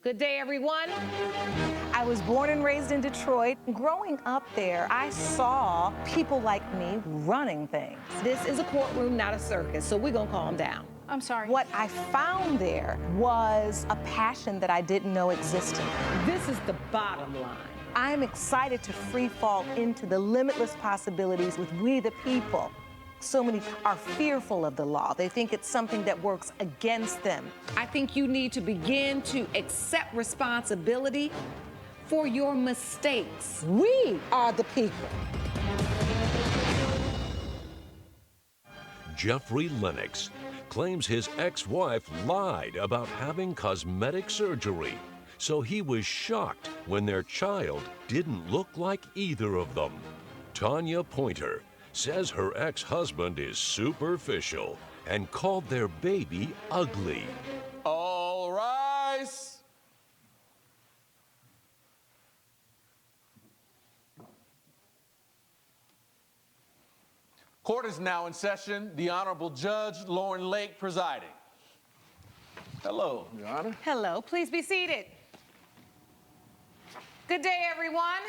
Good day, everyone. I was born and raised in Detroit. Growing up there, I saw people like me running things. This is a courtroom, not a circus, so we're gonna calm down. I'm sorry. What I found there was a passion that I didn't know existed. This is the bottom line. I'm excited to free fall into the limitless possibilities with we the people. So many are fearful of the law. They think it's something that works against them. I think you need to begin to accept responsibility for your mistakes. We are the people. Jeffrey Lennox claims his ex-wife lied about having cosmetic surgery, so he was shocked when their child didn't look like either of them. Tania Pointer says her ex-husband is superficial and called their baby ugly. All rise. Court is now in session. The Honorable Judge Lauren Lake presiding. Hello, Your Honor. Hello, please be seated. Good day, everyone.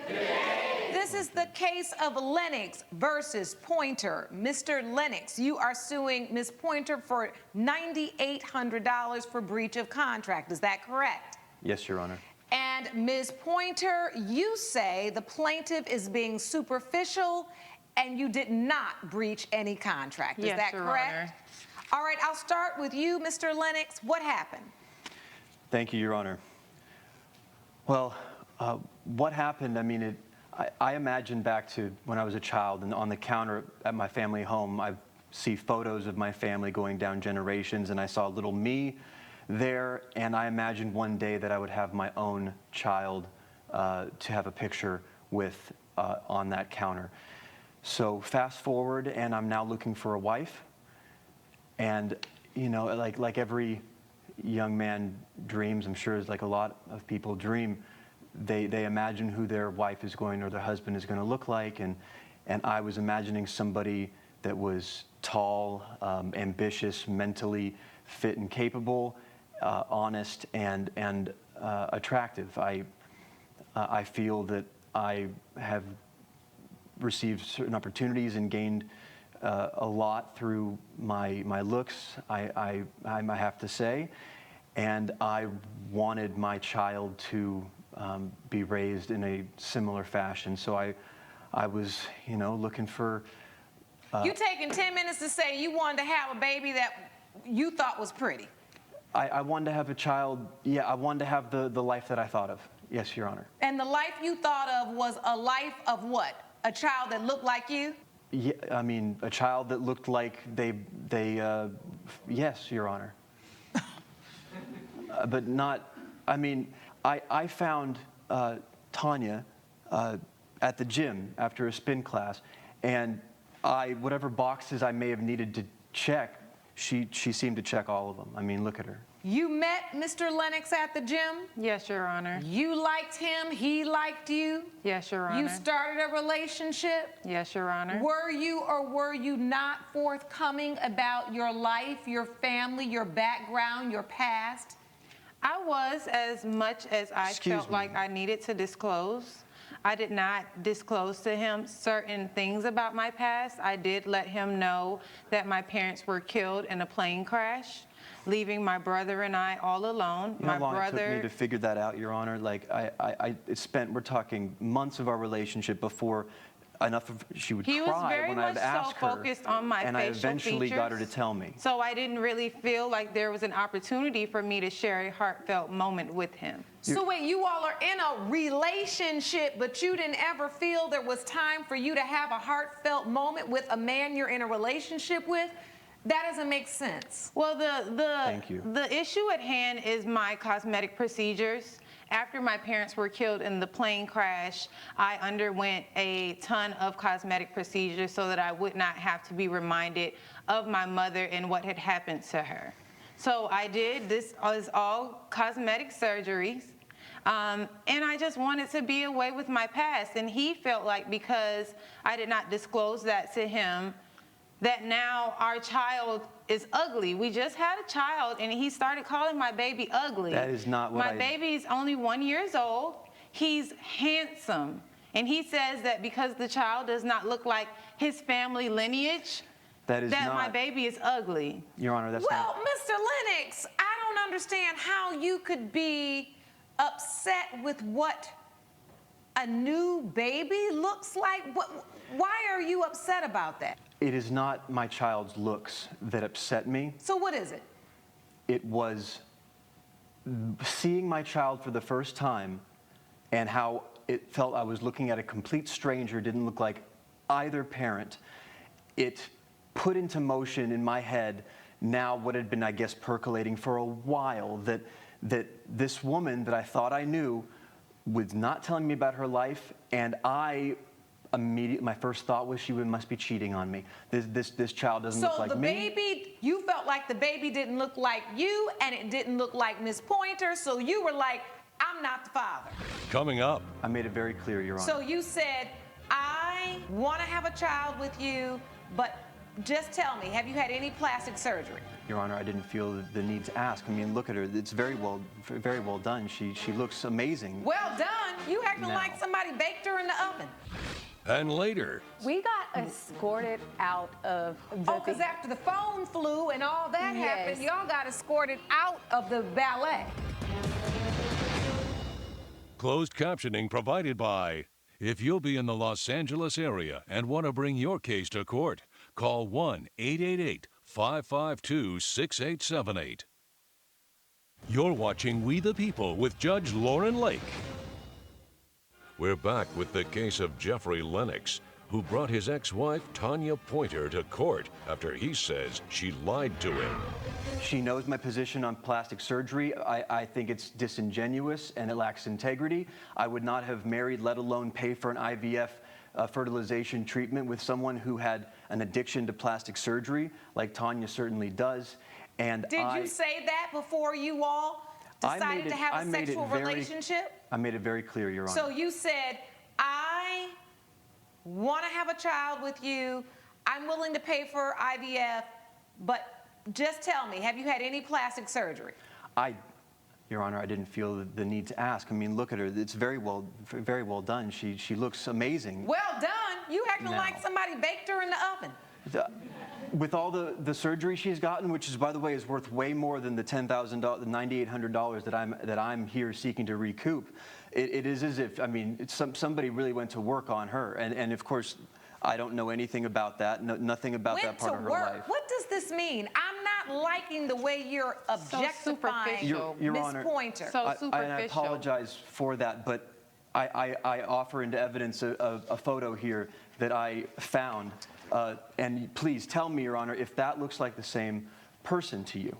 Good day. This is the case of Lennox versus Pointer. Mr. Lennox, you are suing Ms. Pointer for $9,800 for breach of contract. Is that correct? Yes, Your Honor. And Ms. Pointer, you say the plaintiff is being superficial and you did not breach any contract. Is that correct? Honor. All right, I'll start with you, Mr. Lennox. What happened? Thank you, Your Honor. Well, what happened, I mean, I imagine back to when I was a child, and on the counter at my family home, I see photos of my family going down generations, and I saw little me there, and I imagined one day that I would have my own child to have a picture with on that counter. So fast forward, and I'm now looking for a wife, and you know, like every young man dreams, I'm sure it's like a lot of people dream, they imagine who their wife is going or their husband is going to look like, and I was imagining somebody that was tall, ambitious, mentally fit and capable, honest and attractive. I feel that I have received certain opportunities and gained a lot through my looks, I have to say, and I wanted my child to be raised in a similar fashion. So I was, you know, looking for... You taking 10 minutes to say you wanted to have a baby that you thought was pretty. I wanted to have a child, yeah, I wanted to have the life that I thought of. Yes, Your Honor. And the life you thought of was a life of what? A child that looked like you? Yeah, I mean, a child that looked like yes, Your Honor. But not, I mean, I found Tania at the gym after a spin class, and whatever boxes I may have needed to check, she seemed to check all of them. I mean, look at her. You met Mr. Lennox at the gym? Yes, Your Honor. You liked him, he liked you? Yes, Your Honor. You started a relationship? Yes, Your Honor. Were you or were you not forthcoming about your life, your family, your background, your past? I was, as much as I felt like I needed to disclose. I did not disclose to him certain things about my past. I did let him know that my parents were killed in a plane crash, leaving my brother and I all alone. You know how long it took me to figure that out, Your Honor? Like, we're talking months of our relationship before she would cry when I'd ask her. He was very much so focused on my facial and I eventually features, got her to tell me. So I didn't really feel like there was an opportunity for me to share a heartfelt moment with him. So wait, you all are in a relationship, but you didn't ever feel there was time for you to have a heartfelt moment with a man you're in a relationship with? That doesn't make sense. Well, Thank you. The issue at hand is my cosmetic procedures. After my parents were killed in the plane crash, I underwent a ton of cosmetic procedures so that I would not have to be reminded of my mother and what had happened to her. So I did, this was all cosmetic surgeries. And I just wanted to be away with my past. And he felt like because I did not disclose that to him, that now our child is ugly. We just had a child, and he started calling my baby ugly. That is not what My baby's only 1 year old. He's handsome. And he says that because the child does not look like his family lineage, that my baby is ugly. Your Honor, that's Well, not. Mr. Lennox, I don't understand how you could be upset with what a new baby looks like. Why are you upset about that? It is not my child's looks that upset me. So what is it? It was seeing my child for the first time and how it felt I was looking at a complete stranger, didn't look like either parent. It put into motion in my head now what had been, I guess, percolating for a while, that this woman that I thought I knew was not telling me about her life, and my first thought was she must be cheating on me. This child doesn't look like me. So the baby, you felt like the baby didn't look like you, and it didn't look like Miss Pointer, so you were like, I'm not the father. Coming up. I made it very clear, Your Honor. So you said, I want to have a child with you, but just tell me, have you had any plastic surgery? Your Honor, I didn't feel the need to ask. I mean, look at her. It's very well done. She looks amazing. Well done. You acting Now. like somebody baked her in the oven. And later. We got escorted out of the... Oh, because after the phone flew and all that Yes. happened, y'all got escorted out of the ballet. Closed captioning provided by. If you'll be in the Los Angeles area and want to bring your case to court, call 1-888-552-6878. You're watching We the People with Judge Lauren Lake. We're back with the case of Jeffrey Lennox, who brought his ex-wife Tania Pointer to court after he says she lied to him. She knows my position on plastic surgery. I think it's disingenuous and it lacks integrity. I would not have married, let alone pay for an IVF fertilization treatment with someone who had an addiction to plastic surgery, like Tania certainly does. And Did you say that before you all decided to have a sexual relationship? I made it very clear, Your Honor. So you said, I want to have a child with you. I'm willing to pay for IVF, but just tell me, have you had any plastic surgery? Your Honor, I didn't feel the need to ask. I mean, look at her. It's very well done. She looks amazing. Well done. You acting Now. like somebody baked her in the oven. With all the surgery she's gotten, which is, by the way, is worth way more than the $10,000, the $9,800 that I'm here seeking to recoup, it is as if, I mean, somebody really went to work on her, and of course, I don't know anything about that, nothing about that part of her life. What does this mean? I'm not liking the way you're objectifying superficial. Your Miss Honor, Pointer. So and I superficial. apologize for that, but I offer into evidence a photo here that I found. And please tell me, Your Honor, if that looks like the same person to you.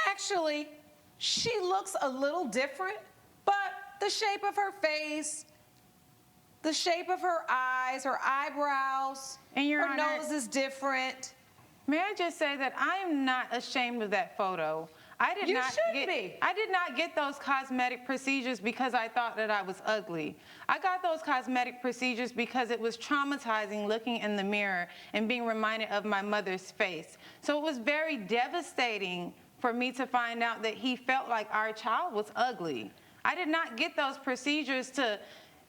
Actually, she looks a little different, but the shape of her face, the shape of her eyes, her eyebrows, And Your her Honor, nose is different. May I just say that I am not ashamed of that photo. I did You not should get, be. I did not get those cosmetic procedures because I thought that I was ugly. I got those cosmetic procedures because it was traumatizing looking in the mirror and being reminded of my mother's face. So it was very devastating for me to find out that he felt like our child was ugly. I did not get those procedures to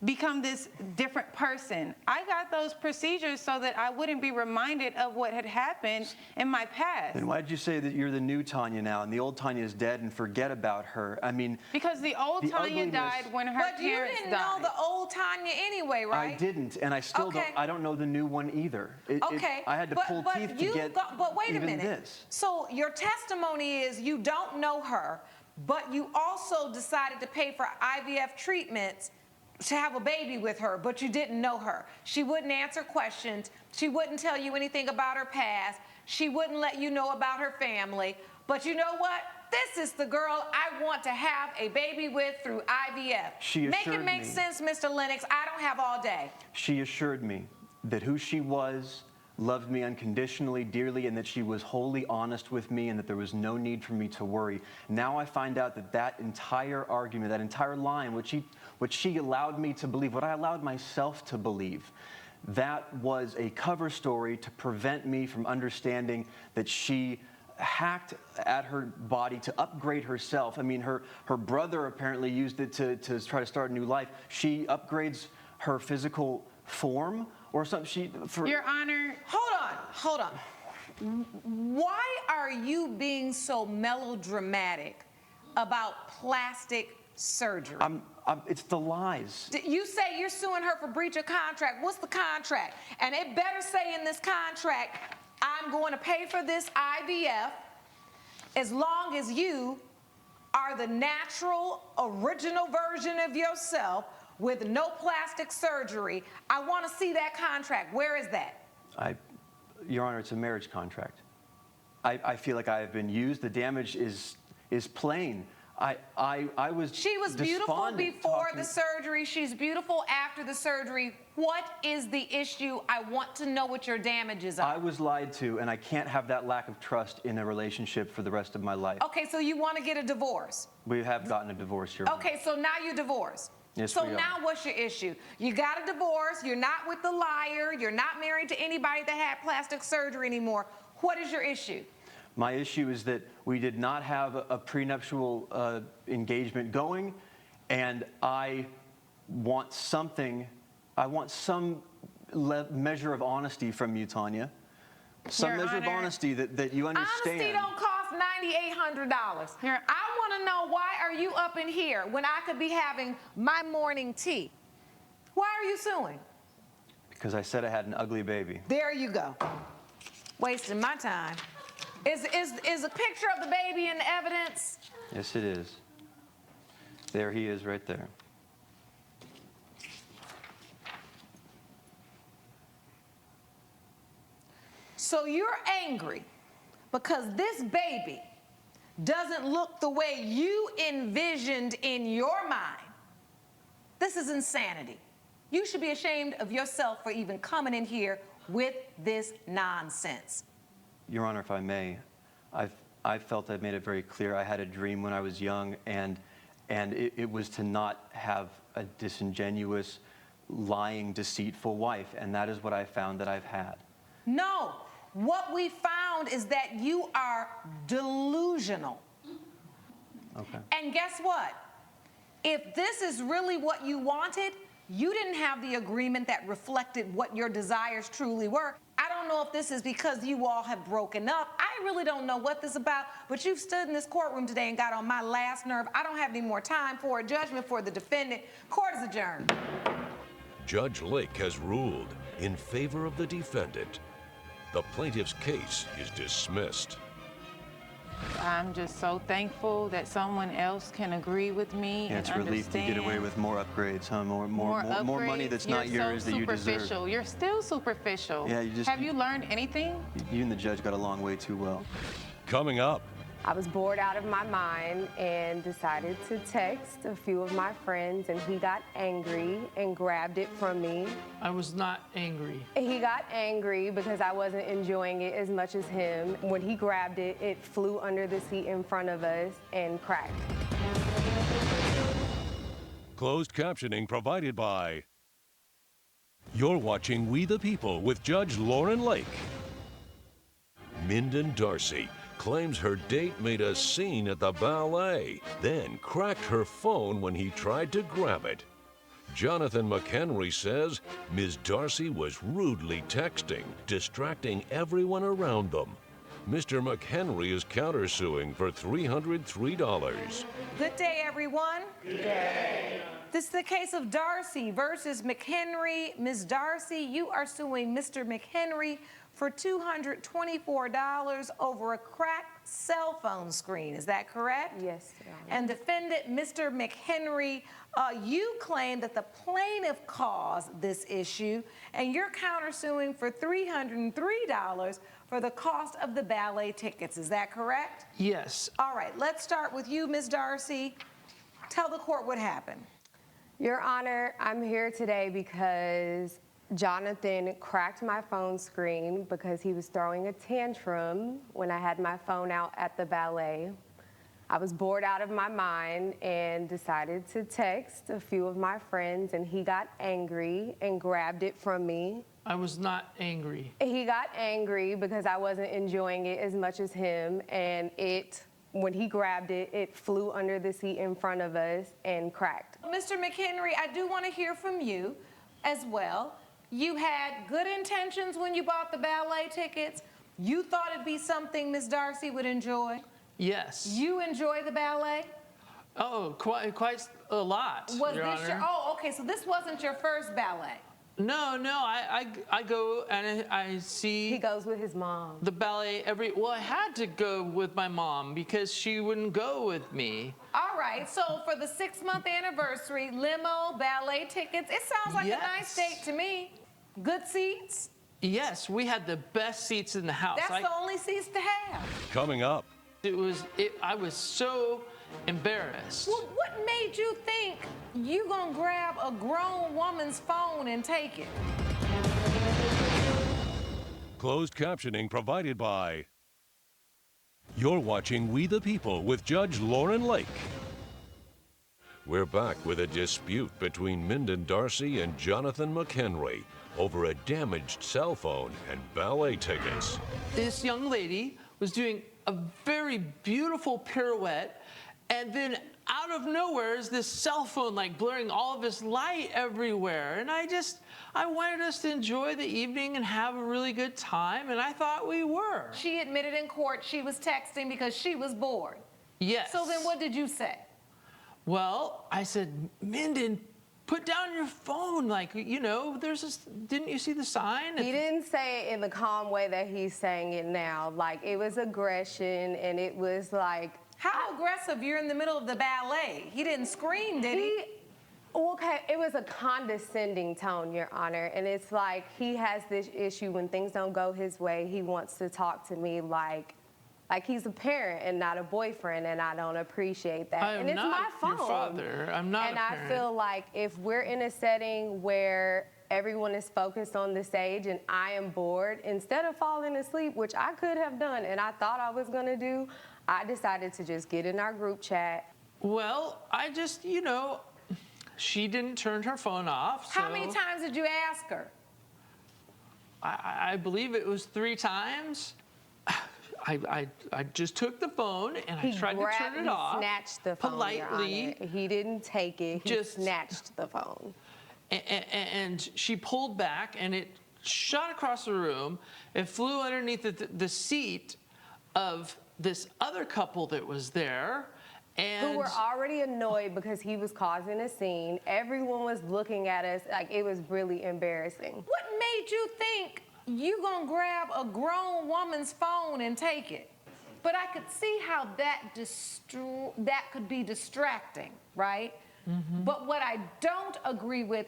become this different person. I got those procedures so that I wouldn't be reminded of what had happened in my past. Then why did you say that you're the new Tania now and the old Tania is dead and forget about her? I mean, Because the old The Tania ugliness- died when her But you parents didn't died. know the old Tanya anyway, right? I didn't, and I still Okay. I don't know the new one either. Okay. I had to pull teeth to get But wait a even minute. this. So your testimony is you don't know her, but you also decided to pay for IVF treatments to have a baby with her, but you didn't know her. She wouldn't answer questions. She wouldn't tell you anything about her past. She wouldn't let you know about her family. But you know what? This is the girl I want to have a baby with through IVF. She Make it assured make me. sense, Mr. Lennox. I don't have all day. She assured me that who she was loved me unconditionally, dearly, and that she was wholly honest with me and that there was no need for me to worry. Now I find out that that entire argument, that entire line, which she allowed me to believe, what I allowed myself to believe, that was a cover story to prevent me from understanding that she hacked at her body to upgrade herself. I mean, her brother apparently used it to try to start a new life. She upgrades her physical form or something. Your Honor. Hold on. Why are you being so melodramatic about plastic surgery? It's the lies. You say you're suing her for breach of contract. What's the contract? And it better say in this contract, I'm going to pay for this IVF as long as you are the natural, original version of yourself with no plastic surgery. I want to see that contract. Where is that? Your Honor, it's a marriage contract. I feel like I have been used. The damage is plain. She was beautiful before the surgery. She's beautiful after the surgery. What is the issue? I want to know what your damages are. I was lied to, and I can't have that lack of trust in a relationship for the rest of my life. Okay, so you want to get a divorce? We have gotten a divorce, Your Honor. Okay, so now you're divorced. Yes, so we are. now what's your issue? You got a divorce. You're not with the liar. You're not married to anybody that had plastic surgery anymore. What is your issue? My issue is that we did not have a prenuptial engagement going, and I want something. I want some measure of honesty from you, Tanya. Some Your measure of Honor, honesty that you understand. Honesty don't cost $9,800. I want to know, why are you up in here when I could be having my morning tea? Why are you suing? Because I said I had an ugly baby. There you go. Wasting my time. Is a picture of the baby in the evidence? Yes, it is. There he is right there. So you're angry because this baby doesn't look the way you envisioned in your mind. This is insanity. You should be ashamed of yourself for even coming in here with this nonsense. Your Honor, if I may, I felt I've made it very clear. I had a dream when I was young, and it was to not have a disingenuous, lying, deceitful wife, and that is what I found that I've had. No, what we found is that you are delusional. Okay. And guess what? If this is really what you wanted, you didn't have the agreement that reflected what your desires truly were. I don't know if this is because you all have broken up. I really don't know what this is about, but you've stood in this courtroom today and got on my last nerve. I don't have any more time for a judgment for the defendant. Court is adjourned. Judge Lake has ruled in favor of the defendant. The plaintiff's case is dismissed. I'm just so thankful that someone else can agree with me Yeah, and it's relief to understand. get away with more upgrades, huh? More money that's not yours that you deserve. You're so superficial. You're still superficial. Yeah, you just- Have you learned anything? You and the judge got along way too well. Coming up, I was bored out of my mind and decided to text a few of my friends, and he got angry and grabbed it from me. I was not angry. He got angry because I wasn't enjoying it as much as him. When he grabbed it, it flew under the seat in front of us and cracked. closed captioning provided by... You're watching We the People with Judge Lauren Lake. Minden Darcy claims her date made a scene at the ballet, then cracked her phone when he tried to grab it. Jonathan McHenry says Ms. Darcy was rudely texting, distracting everyone around them. Mr. McHenry is countersuing for $303. Good day, everyone. Good day. This is the case of Darcy versus McHenry. Ms. Darcy, you are suing Mr. McHenry for $224 over a cracked cell phone screen. Is that correct? Yes, Your Honor. And defendant Mr. McHenry, you claim that the plaintiff caused this issue, and you're countersuing for $303 for the cost of the ballet tickets. Is that correct? Yes. All right, let's start with you, Ms. Darcy. Tell the court what happened. Your Honor, I'm here today because Jonathan cracked my phone screen because he was throwing a tantrum when I had my phone out at the ballet. I was bored out of my mind and decided to text a few of my friends, and he got angry and grabbed it from me I was not angry. He got angry because I wasn't enjoying it as much as him, and when he grabbed it, it flew under the seat in front of us and cracked. Mr. McHenry, I do want to hear from you as well. You had good intentions when you bought the ballet tickets. You thought it'd be something Miss Darcy would enjoy. Yes. You enjoy the ballet? Oh, quite a lot, Was Your this Honor. oh, okay, so this wasn't your first ballet. No, I go and I see He goes with his mom. the ballet well, I had to go with my mom because she wouldn't go with me. All right, so for the 6-month anniversary, limo, ballet tickets, it sounds like a nice Yes. date to me. Good seats? Yes, we had the best seats in the house. That's the only seats to have. Coming up, I was so embarrassed. Well, what made you think you gonna grab a grown woman's phone and take it? closed captioning provided by... You're watching We the People with Judge Lauren Lake. We're back with a dispute between Minden Darcy and Jonathan McHenry over a damaged cell phone and ballet tickets. This young lady was doing a very beautiful pirouette, and then out of nowhere is this cell phone like blurring all of this light everywhere. And I wanted us to enjoy the evening and have a really good time, and I thought we were. She admitted in court she was texting because she was bored. Yes. So then what did you say? Well, I said, Minden, put down your phone. Like, you know, there's this, didn't you see the sign? He didn't say it in the calm way that he's saying it now. Like, it was aggression, and it was like... How aggressive? You're in the middle of the ballet. He didn't scream, did he? Okay, it was a condescending tone, Your Honor, and it's like he has this issue when things don't go his way. He wants to talk to me like he's a parent and not a boyfriend, and I don't appreciate that. I'm and it's not my phone. your father. I'm not and a I parent. feel like if we're in a setting where everyone is focused on the stage and I am bored, instead of falling asleep, which I could have done and I thought I was gonna do, I decided to just get in our group chat. Well, I just, you know, she didn't turn her phone off. How so many times did you ask her? I believe it was 3 times. I just took the phone and I tried to turn it off. He snatched the phone, politely. Your Honor. He didn't take it. He Just- snatched the phone. And she pulled back and it shot across the room. It flew underneath the seat of this other couple that was there. And Who were already annoyed because he was causing a scene. Everyone was looking at us like it was really embarrassing. What made you think you gonna grab a grown woman's phone and take it? But I could see how that could be distracting, right? Mm-hmm. But what I don't agree with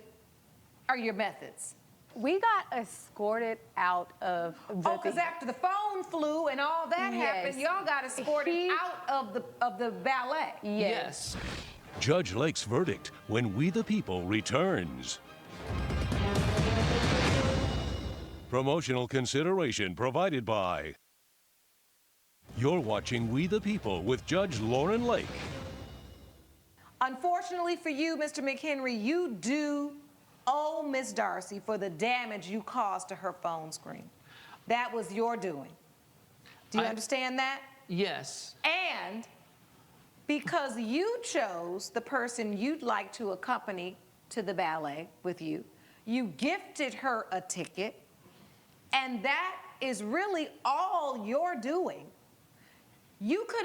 are your methods. We got escorted out of the... Oh, because after the phone flew and all that happened, y'all got escorted out of the ballet. Yes. Judge Lake's verdict when We the People returns. Promotional consideration provided by... You're watching We the People with Judge Lauren Lake. Unfortunately for you, Mr. McHenry, you do owe Miss Darcy for the damage you caused to her phone screen. That was your doing. Do you understand that? Yes. And because you chose the person you'd like to accompany to the ballet with you, you gifted her a ticket, and that is really all you're doing. You could